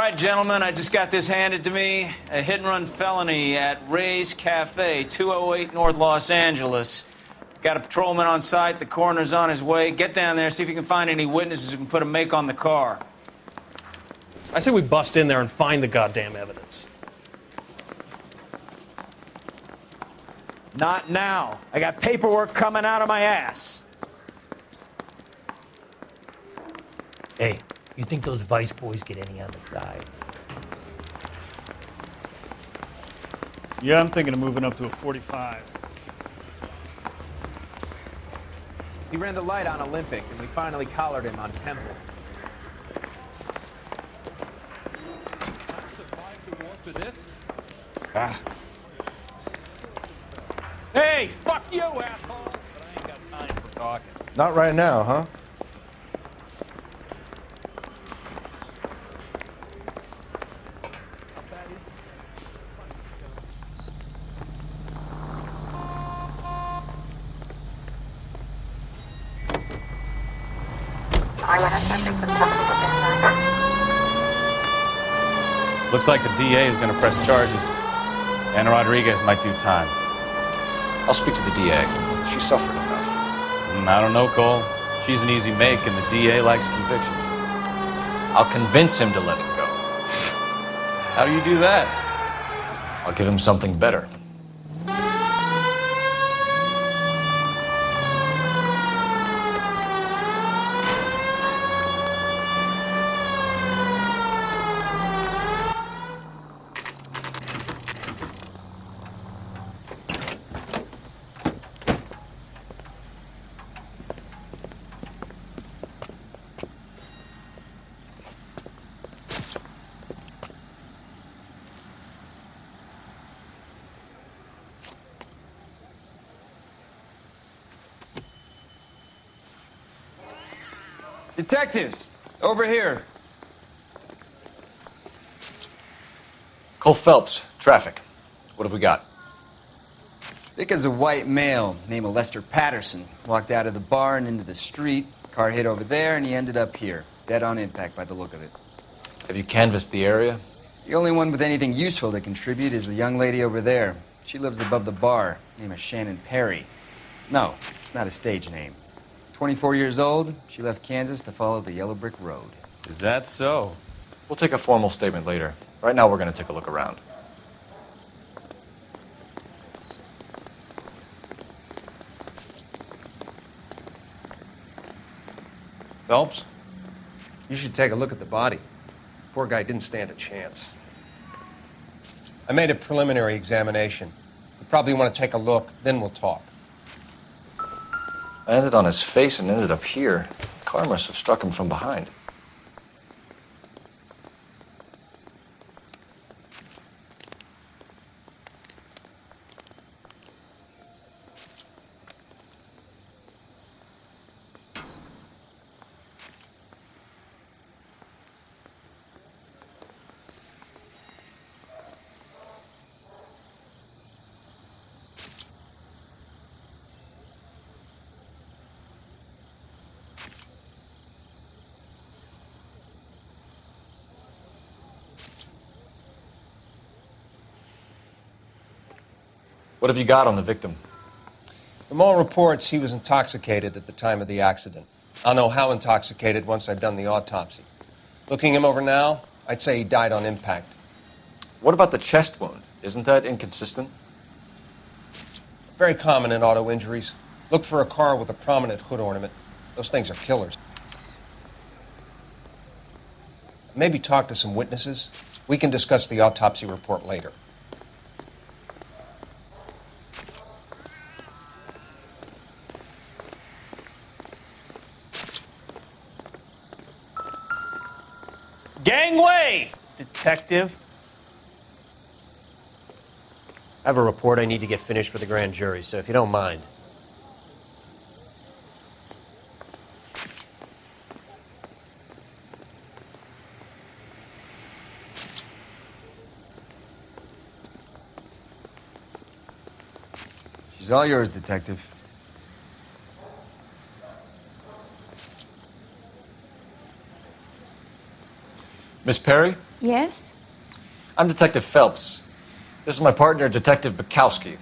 right, gentlemen, I just got this handed to me. A hit-and-run felony at Ray's Cafe, 208 North Los Angeles. Got a patrolman on site. The coroner's on his way. Get down there, see if you can find any witnesses who can put a make on the car. I say we bust in there and find the goddamn evidence. Not now. I got paperwork coming out of my ass. Hey, you think those Vice boys get any on the side? Yeah, I'm thinking of moving up to a 45. He ran the light on Olympic, and we finally collared him on Temple. Hey, fuck you, asshole! But I ain't got time for talking. Not right now, huh? Looks like the DA is going to press charges. Anna Rodriguez might do time. I'll speak to the DA. She suffered enough. I don't know, Cole. She's an easy make, and the DA likes convictions. I'll convince him to let it go. How do you do that? I'll give him something better. Detectives, over here. Cole Phelps, traffic. What have we got? Vic is a white male named Lester Patterson. Walked out of the bar and into the street. Car hit over there, and he ended up here. Dead on impact by the look of it. Have you canvassed the area? The only one with anything useful to contribute is the young lady over there. She lives above the bar. Name is Shannon Perry. No, it's not a stage name. 24 years old, she left Kansas to follow the Yellow Brick Road. Is that so? We'll take a formal statement later. Right now, we're going to take a look around. Phelps, you should take a look at the body. Poor guy didn't stand a chance. I made a preliminary examination. You probably want to take a look, then we'll talk. I ended on his face and ended up here. The car must have struck him from behind. What have you got on the victim? From all reports, he was intoxicated at the time of the accident. I'll know how intoxicated once I've done the autopsy. Looking him over now, I'd say he died on impact. What about the chest wound? Isn't that inconsistent? Very common in auto injuries. Look for a car with a prominent hood ornament. Those things are killers. Maybe talk to some witnesses. We can discuss the autopsy report later. Gangway, detective. I have a report I need to get finished for the grand jury, so if you don't mind. She's all yours, detective. Miss Perry? Yes? I'm Detective Phelps. This is my partner, Detective Bukowski.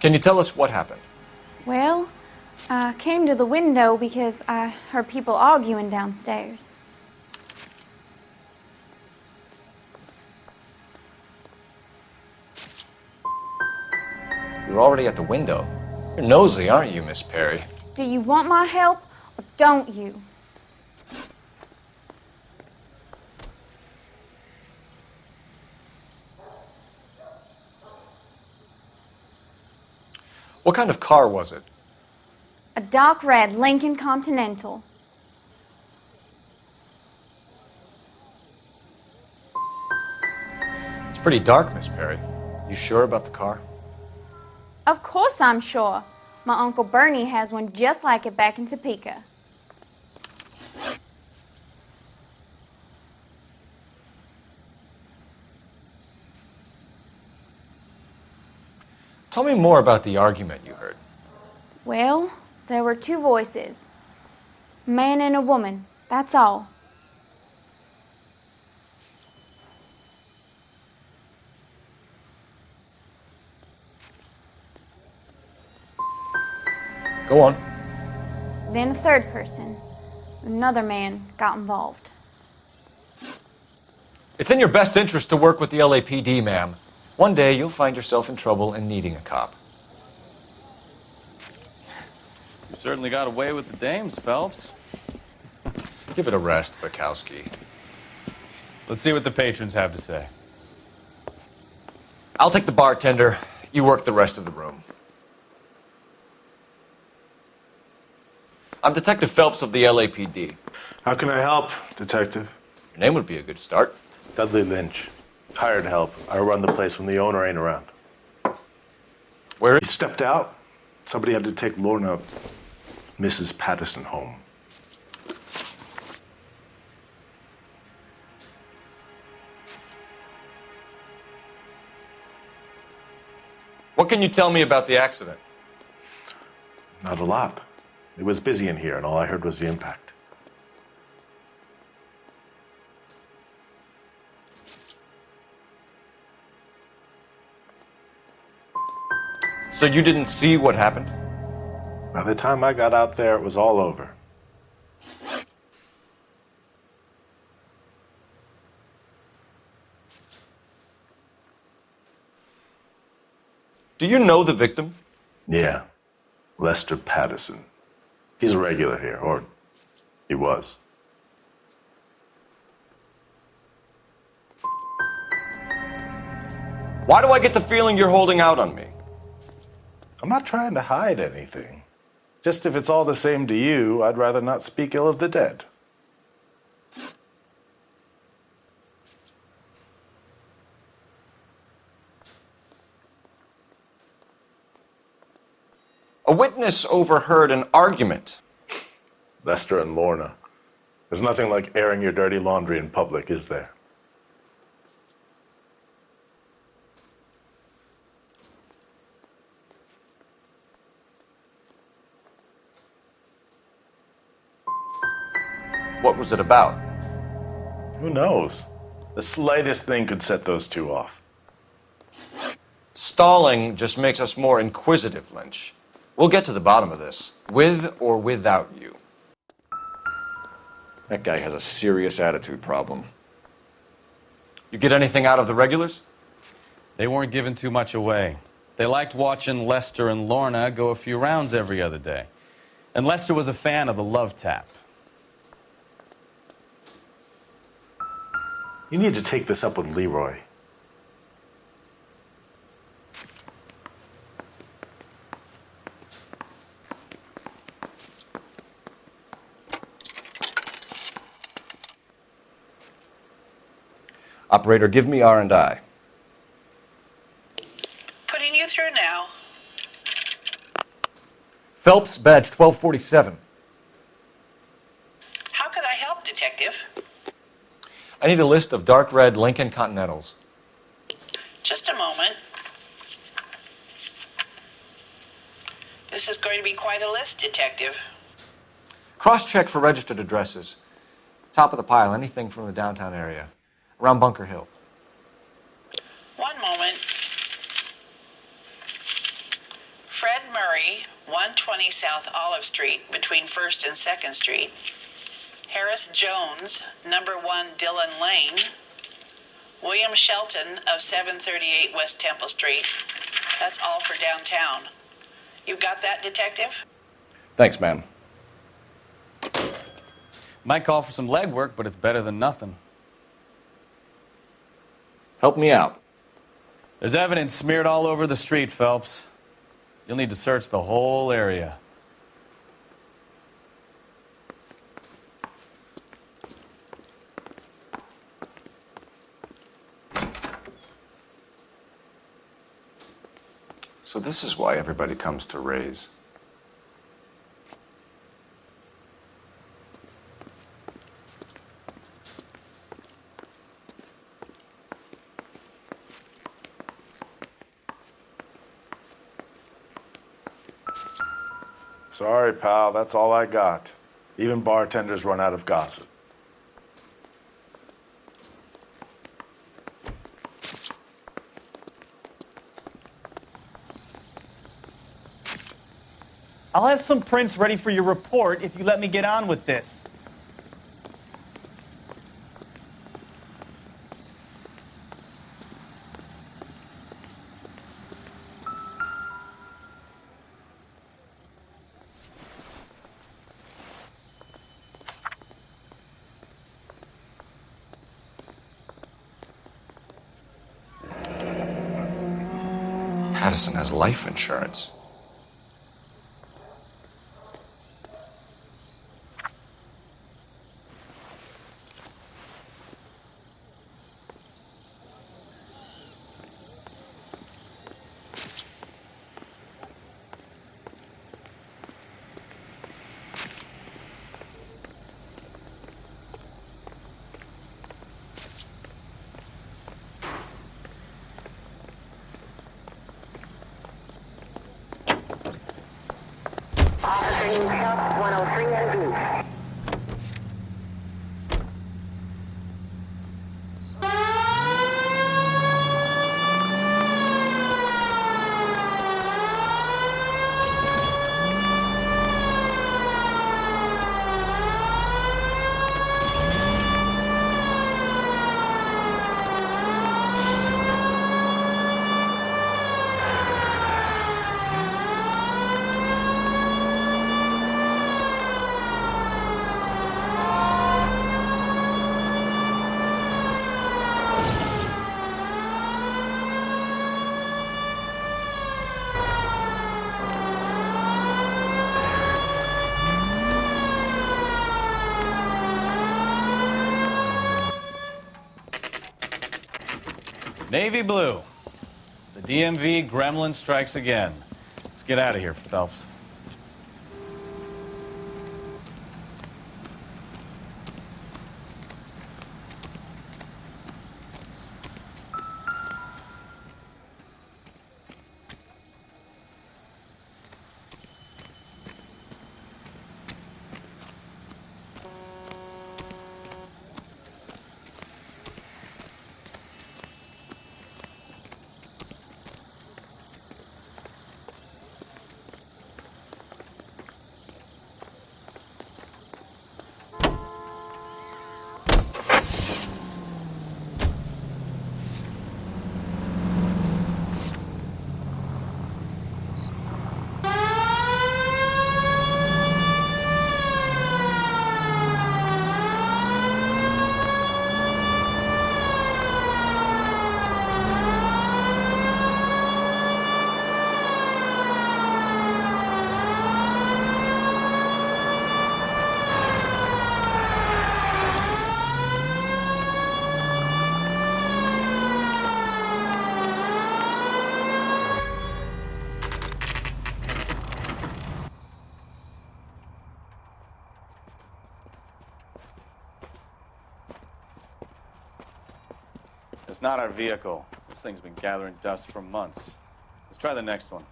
Can you tell us what happened? Well, I came to the window because I heard people arguing downstairs. You're already at the window. You're nosy, aren't you, Miss Perry? Do you want my help or don't you? What kind of car was it? A dark red Lincoln Continental. It's pretty dark, Miss Perry. You sure about the car? Of course I'm sure. My Uncle Bernie has one just like it back in Topeka. Tell me more about the argument you heard. Well, there were two voices. A man and a woman, that's all. Go on. Then a third person, another man, got involved. It's in your best interest to work with the LAPD, ma'am. One day you'll find yourself in trouble and needing a cop. You certainly got away with the dames, Phelps. Give it a rest, Bukowski. Let's see what the patrons have to say. I'll take the bartender. You work the rest of the room. I'm Detective Phelps of the LAPD. How can I help, Detective? Your name would be a good start. Dudley Lynch. Hired help. I run the place when the owner ain't around. Where He stepped out. Somebody had to take Lorna, Mrs. Patterson, home. What can you tell me about the accident? Not a lot. It was busy in here, and all I heard was the impact. So you didn't see what happened? By the time I got out there, it was all over. Do you know the victim? Yeah. Lester Patterson. He's a regular here, or he was. Why do I get the feeling you're holding out on me? I'm not trying to hide anything. Just if it's all the same to you, I'd rather not speak ill of the dead. A witness overheard an argument. Lester and Lorna. There's nothing like airing your dirty laundry in public, is there? What was it about? Who knows? The slightest thing could set those two off. Stalling just makes us more inquisitive, Lynch. We'll get to the bottom of this, with or without you. That guy has a serious attitude problem. You get anything out of the regulars? They weren't giving too much away. They liked watching Lester and Lorna go a few rounds every other day. And Lester was a fan of the love tap. You need to take this up with Leroy. Operator, give me R&I. Putting you through now. Phelps, badge 1247. How could I help, Detective? I need a list of dark red Lincoln Continentals. Just a moment. going to be quite a list, Detective. Cross-check for registered addresses. Top of the pile, anything from the downtown area. Around Bunker Hill. One moment. Fred Murray, 120 South Olive Street, between 1st and 2nd Street. Harris Jones, number 1 Dillon Lane. William Shelton of 738 West Temple Street. That's all for downtown. You got that, Detective? Thanks, ma'am. Might call for some legwork, but it's better than nothing. Help me out. There's evidence smeared all over the street, Phelps. You'll need to search the whole area. So this is why everybody comes to Ray's. Sorry, pal, that's all I got. Even bartenders run out of gossip. I'll have some prints ready for your report if you let me get on with this. Patterson has life insurance. Officer Newshop, 103 and B. Navy blue. The DMV gremlin strikes again. Let's get out of here, Phelps. It's not our vehicle. This thing's been gathering dust for months. Let's try the next one.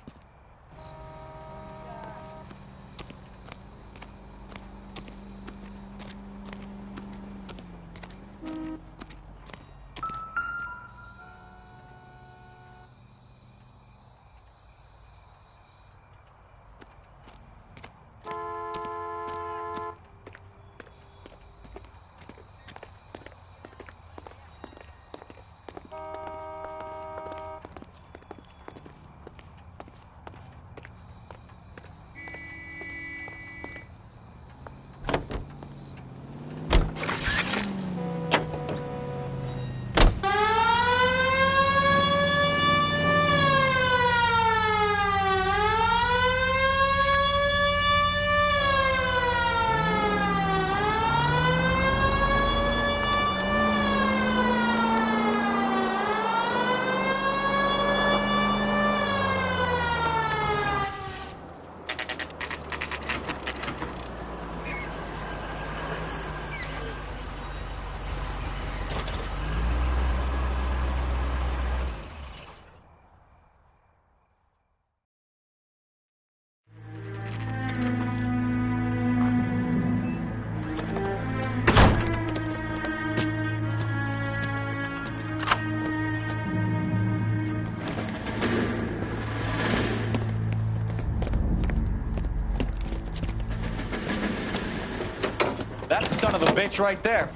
That's the son of a bitch right there.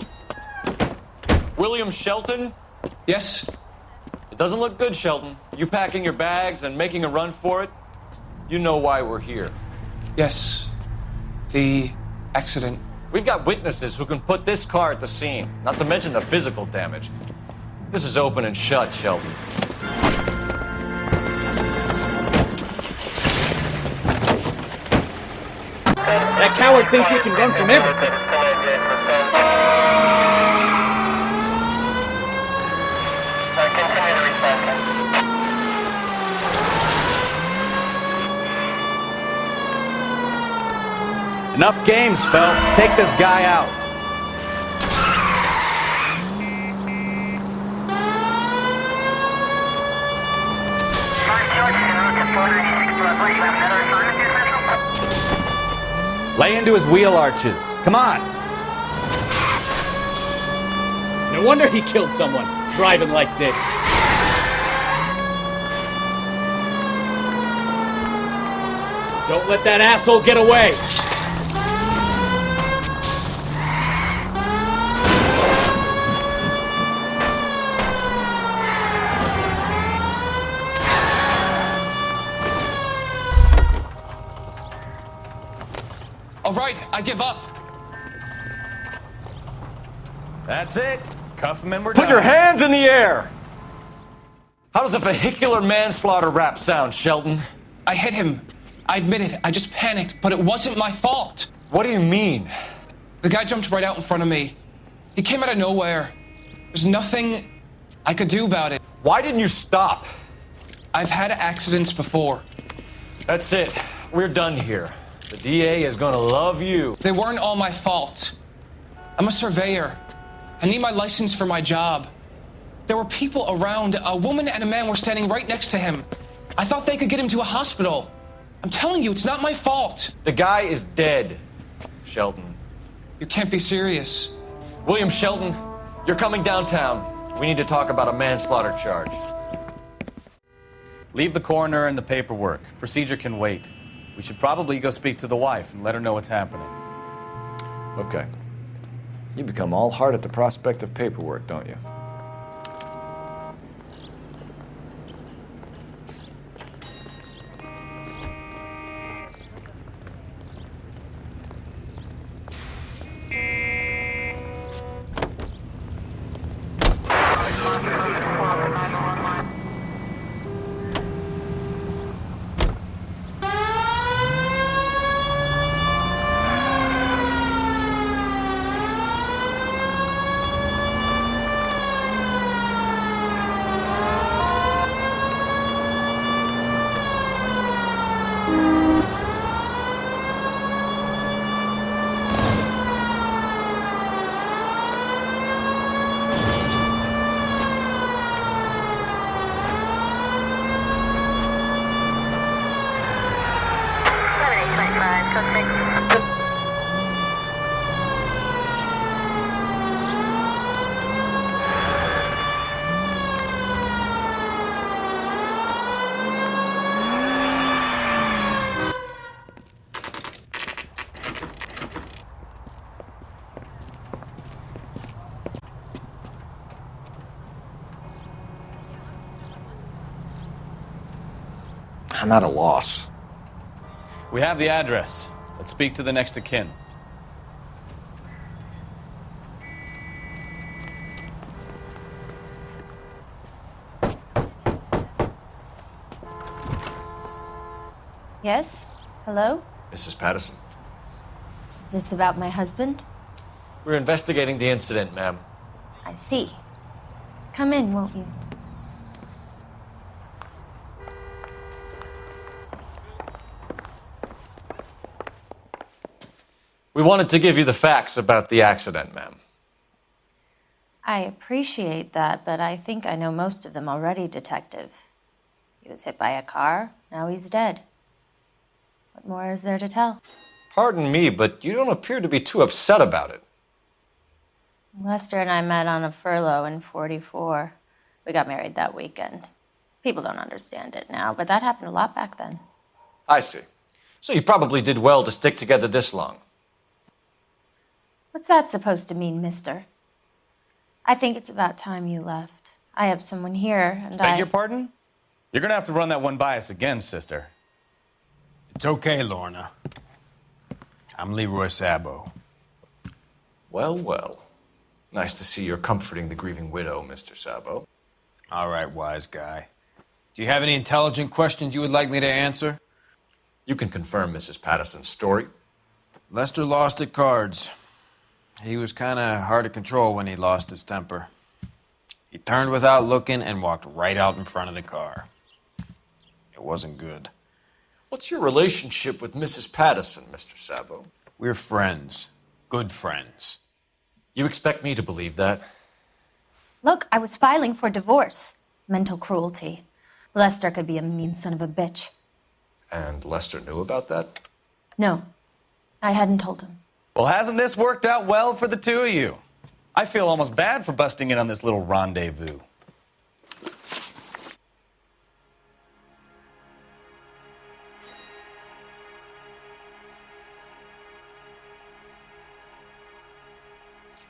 William Shelton? Yes? It doesn't look good, Shelton. You packing your bags and making a run for it? You know why we're here. Yes. The accident. We've got witnesses who can put this car at the scene, not to mention the physical damage. This is open and shut, Shelton. That coward thinks he can run from everything. Enough games, Phelps. Take this guy out. Lay into his wheel arches. Come on. No wonder he killed someone driving like this. Don't let that asshole get away. All right, I give up. That's it. Cuff him and we're Put done. your hands in the air! How does a vehicular manslaughter rap sound, Shelton? I hit him. I admit it. I just panicked, but it wasn't my fault. What do you mean? The guy jumped right out in front of me. He came out of nowhere. There's nothing I could do about it. Why didn't you stop? I've had accidents before. That's it. We're done here. The DA is gonna love you. They weren't all my fault. I'm a surveyor. I need my license for my job. There were people around. A woman and a man were standing right next to him. I thought they could get him to a hospital. I'm telling you, it's not my fault. The guy is dead, Shelton. You can't be serious. William Shelton, you're coming downtown. We need to talk about a manslaughter charge. Leave the coroner and the paperwork. Procedure can wait. We should probably go speak to the wife and let her know what's happening. Okay. You become all heart at the prospect of paperwork, don't you? I'm at a loss. We have the address. Let's speak to the next of kin. Yes? Hello? Mrs. Patterson. Is this about my husband? We're investigating the incident, ma'am. I see. Come in, won't you? We wanted to give you the facts about the accident, ma'am. I appreciate that, but I think I know most of them already, Detective. He was hit by a car, now he's dead. What more is there to tell? Pardon me, but you don't appear to be too upset about it. Lester and I met on a furlough in '44. We got married that weekend. People don't understand it now, but that happened a lot back then. I see. So you probably did well to stick together this long. What's What's that supposed to mean, mister? I think it's about time you left. I have someone here, and Beg your pardon? You're gonna have to run that one by us again, sister. It's okay, Lorna. I'm Leroy Sabo. Well, well. Nice to see you're comforting the grieving widow, Mr. Sabo. All right, wise guy. Do you have any intelligent questions you would like me to answer? You can confirm Mrs. Patterson's story. Lester lost at cards. He was kind of hard to control when he lost his temper. He turned without looking and walked right out in front of the car. It wasn't good. What's your relationship with Mrs. Patterson, Mr. Sabo? We're friends. Good friends. You expect me to believe that? Look, I was filing for divorce. Mental cruelty. Lester could be a mean son of a bitch. And Lester knew about that? No, I hadn't told him. Well, hasn't this worked out well for the two of you? I feel almost bad for busting in on this little rendezvous.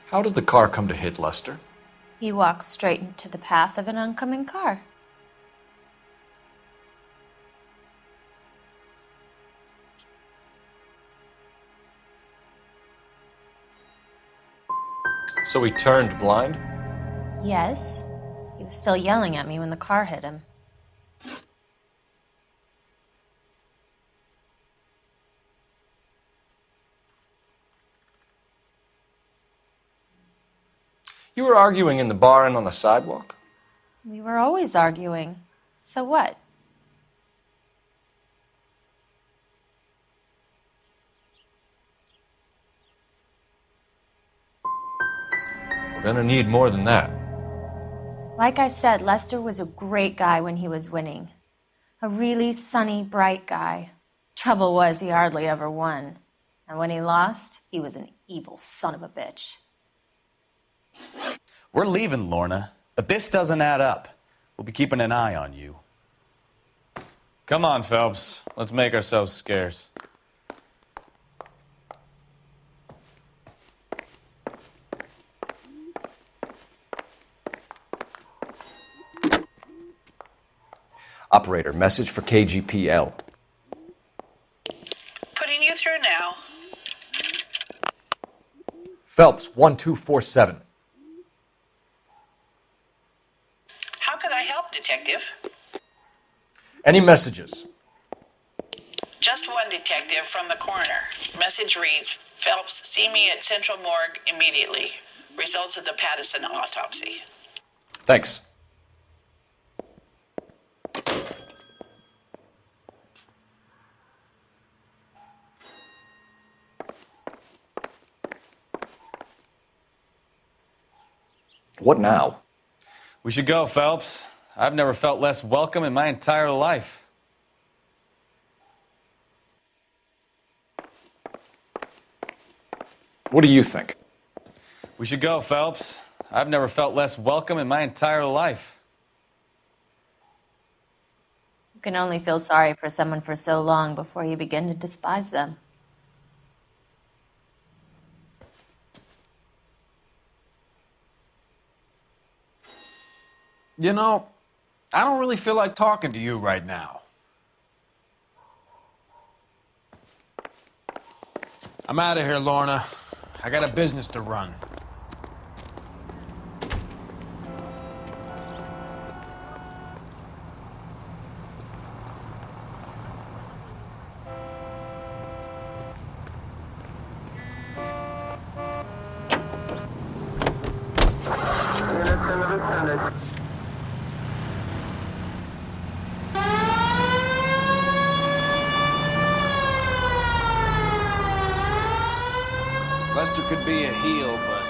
How did the car come to hit Lester? He walked straight into the path of an oncoming car. So he turned blind? Yes. He was still yelling at me when the car hit him. You were arguing in the bar and on the sidewalk? We were always arguing. So what? We're gonna need more than that. Like I said, Lester was a great guy when he was winning. A really sunny, bright guy. Trouble was, he hardly ever won. And when he lost, he was an evil son of a bitch. We're leaving, Lorna, but this doesn't add up. We'll be keeping an eye on you. Come on, Phelps. Let's make ourselves scarce. Operator, message for KGPL. Putting you through now. Phelps, 1247. How could I help, Detective? Any messages? Just one detective from the coroner. Message reads, Phelps, see me at Central Morgue immediately. Results of the Patterson autopsy. Thanks. What now? We should go, Phelps. I've never felt less welcome in my entire life. What do you think? We should go, Phelps. I've never felt less welcome in my entire life. You can only feel sorry for someone for so long before you begin to despise them. You know, I don't really feel like talking to you right now. I'm out of here, Lorna. I got a business to run. Lester could be a heel, but...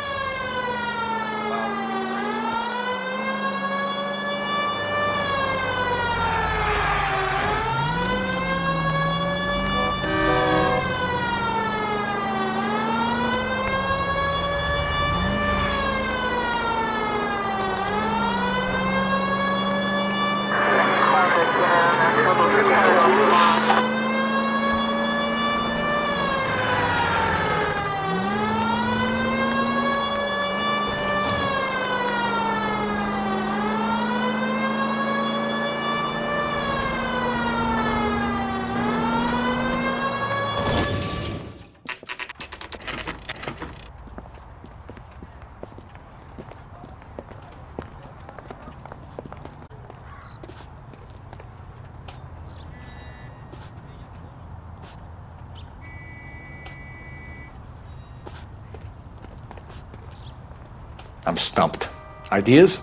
I'm stumped. Ideas?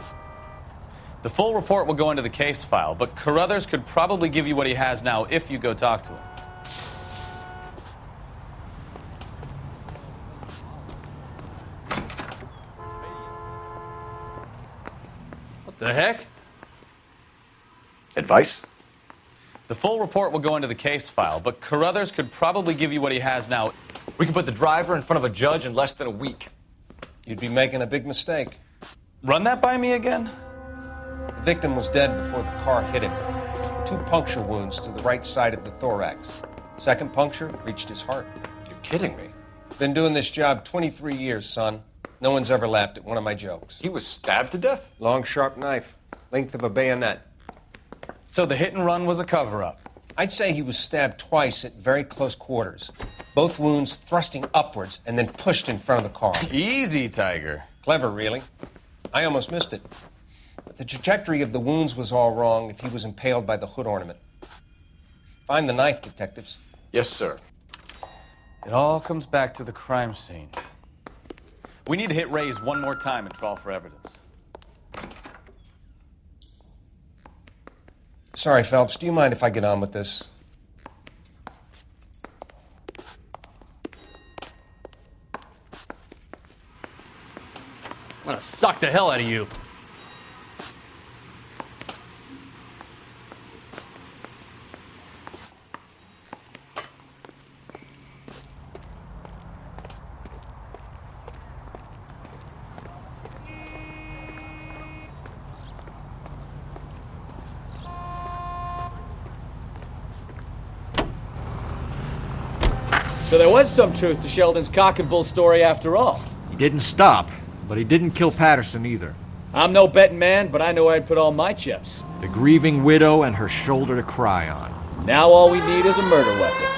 The full report will go into the case file, but Carruthers could probably give you what he has now if you go talk to him. What the heck? Advice? The full report will go into the case file, but Carruthers could probably give you what he has now. We can put the driver in front of a judge in less than a week. You'd be making a big mistake. Run that by me again? The victim was dead before the car hit him. 2 puncture wounds to the right side of the thorax. Second puncture reached his heart. You're kidding me. Been doing this job 23 years, son. No one's ever laughed at one of my jokes. He was stabbed to death? Long, sharp knife. Length of a bayonet. So the hit and run was a cover-up? I'd say he was stabbed twice at very close quarters. Both wounds thrusting upwards and then pushed in front of the car. Easy, Tiger. Clever, really. I almost missed it. But the trajectory of the wounds was all wrong if he was impaled by the hood ornament. Find the knife, detectives. Yes, sir. It all comes back to the crime scene. We need to hit Ray's one more time and trawl for evidence. Sorry, Phelps. Do you mind if I get on with this? I'm gonna suck the hell out of you. So there was some truth to Sheldon's cock and bull story after all. He didn't stop, but he didn't kill Patterson either. I'm no betting man, but I know where I'd put all my chips. The grieving widow and her shoulder to cry on. Now all we need is a murder weapon.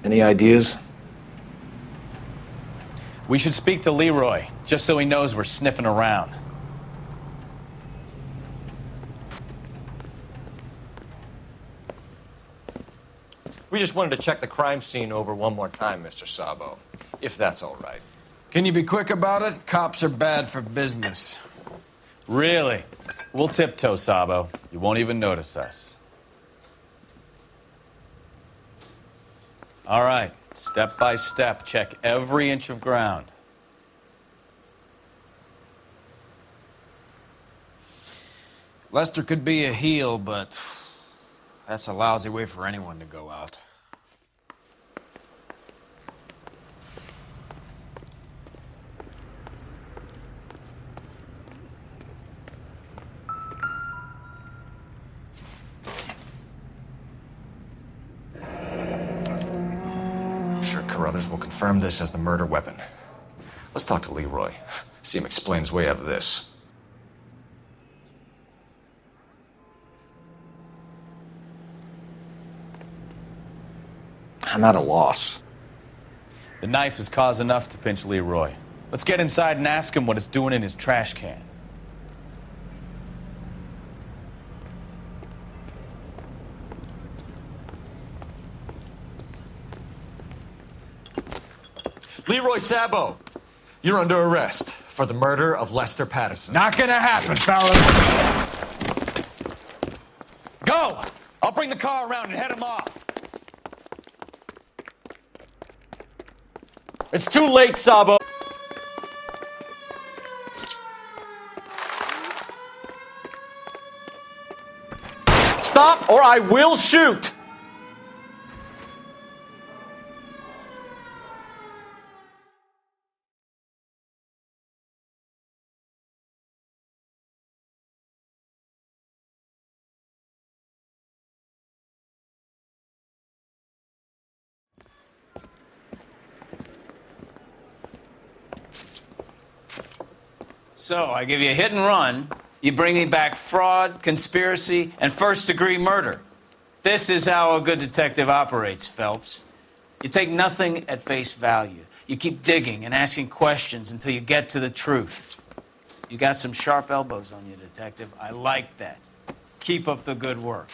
Any ideas? We should speak to Leroy, just so he knows we're sniffing around. We just wanted to check the crime scene over one more time, Mr. Sabo, if that's all right. Can you be quick about it? Cops are bad for business. Really? We'll tiptoe, Sabo. You won't even notice us. All right, step by step, check every inch of ground. Lester could be a heel, but that's a lousy way for anyone to go out. I'm sure Carruthers will confirm this as the murder weapon. Let's talk to Leroy. See him explain his way out of this. I'm at a loss. The knife is cause enough to pinch Leroy. Let's get inside and ask him what it's doing in his trash can. Leroy Sabo, you're under arrest for the murder of Lester Patterson. Not gonna happen, fellas. Go! I'll bring the car around and head him off. It's too late, Sabo. Stop or I will shoot! So, I give you a hit and run. You bring me back fraud, conspiracy, and first-degree murder. This is how a good detective operates, Phelps. You take nothing at face value. You keep digging and asking questions until you get to the truth. You got some sharp elbows on you, detective. I like that. Keep up the good work.